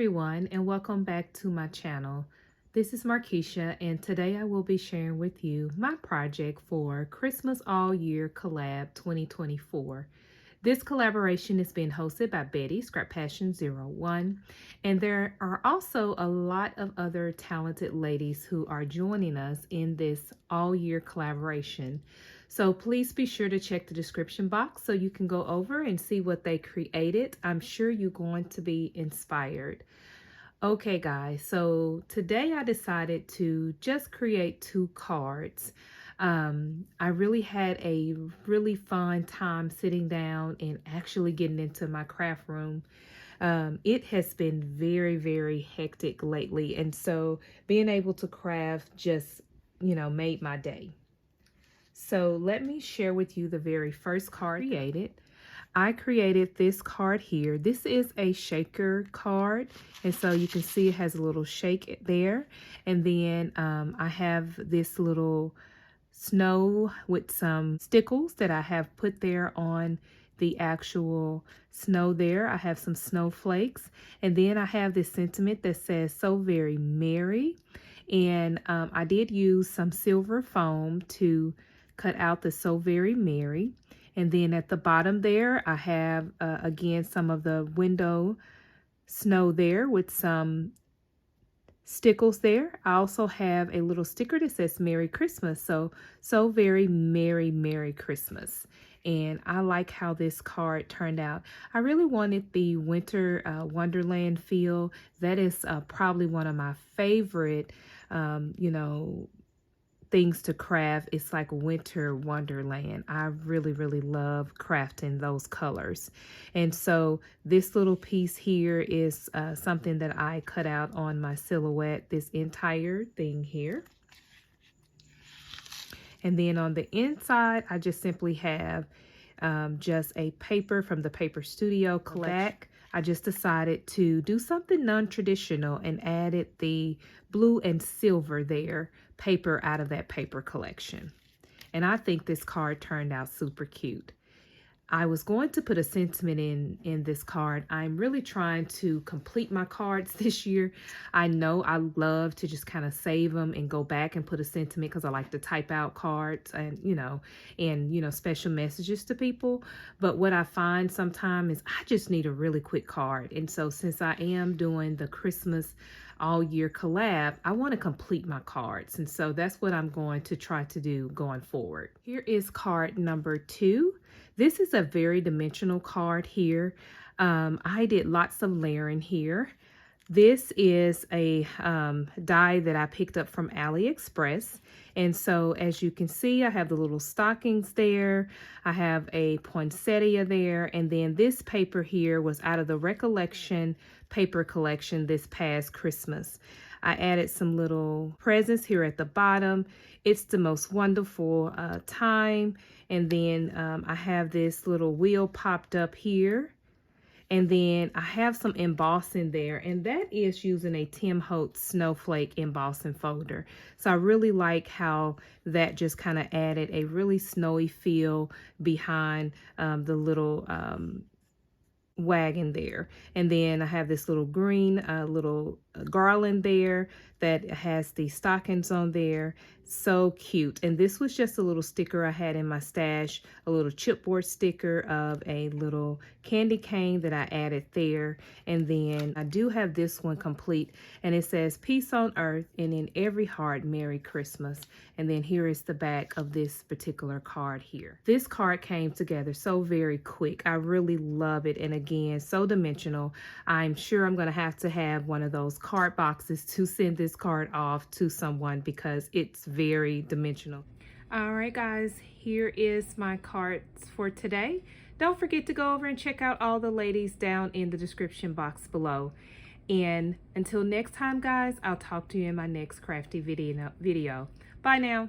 everyone, and welcome back to my channel. This is Markeisha, and today I will be sharing with you my project for Christmas All Year Collab 2024. This collaboration is being hosted by Betty, Scrap Passion 01, and there are also a lot of other talented ladies who are joining us in this all-year collaboration. So please be sure to check the description box so you can go over and see what they created. I'm sure you're going to be inspired. Okay guys, so today I decided to just create 2 cards. I really had a really fun time sitting down and actually getting into my craft room. It has been very hectic lately, and so being able to craft just, made my day. So let me share with you the very first card created. I created this card here. This is a shaker card, and so you can see it has a little shake there. And then I have this little snow with some stickles that I have put there on the actual snow there. I have some snowflakes, and then I have this sentiment that says "so very merry," and I did use some silver foam to cut out the "so very merry." And then at the bottom there, I have, again, some of the window snow there with some stickles there. I also have a little sticker that says Merry Christmas. So very Merry Christmas. And I like how this card turned out. I really wanted the winter Wonderland feel. That is probably one of my favorite, things to craft. It's like winter wonderland. I really love crafting those colors. And so this little piece here is something that I cut out on my silhouette, this entire thing here. And then on the inside, I just simply have just a paper from the Paper Studio collection. I just decided to do something non-traditional and added the blue and silver there, paper out of that paper collection. And I think this card turned out super cute. I was going to put a sentiment in this card. I'm really trying to complete my cards this year. I know I love to just kind of save them and go back and put a sentiment because I like to type out cards and, special messages to people. But what I find sometimes is I just need a really quick card. And so since I am doing the Christmas all year collab, I want to complete my cards. And so that's what I'm going to try to do going forward. Here is card number 2. This is a very dimensional card here. I did lots of layering here. This is a die that I picked up from AliExpress. And so as you can see, I have the little stockings there. I have a poinsettia there. And then this paper here was out of the Recollection paper collection this past Christmas. I added some little presents here at the bottom. It's the most wonderful time. And then I have this little wheel popped up here. And then I have some embossing there, and that is using a Tim Holtz snowflake embossing folder. So I really like how that just kind of added a really snowy feel behind the little wagon there. And then I have this little green little garland there that has the stockings on there. So cute. And this was just a little sticker I had in my stash, a little chipboard sticker of a little candy cane that I added there. And then I do have this one complete, and it says peace on earth and in every heart, Merry Christmas. And then here is the back of this particular card here. This card came together so very quick. I really love it. And again, so dimensional. I'm sure I'm going to have one of those card boxes to send this card off to someone because it's very dimensional. All right guys, here is my cards for today. Don't forget to go over and check out all the ladies down in the description box below. And until next time guys, I'll talk to you in my next crafty video. Bye now.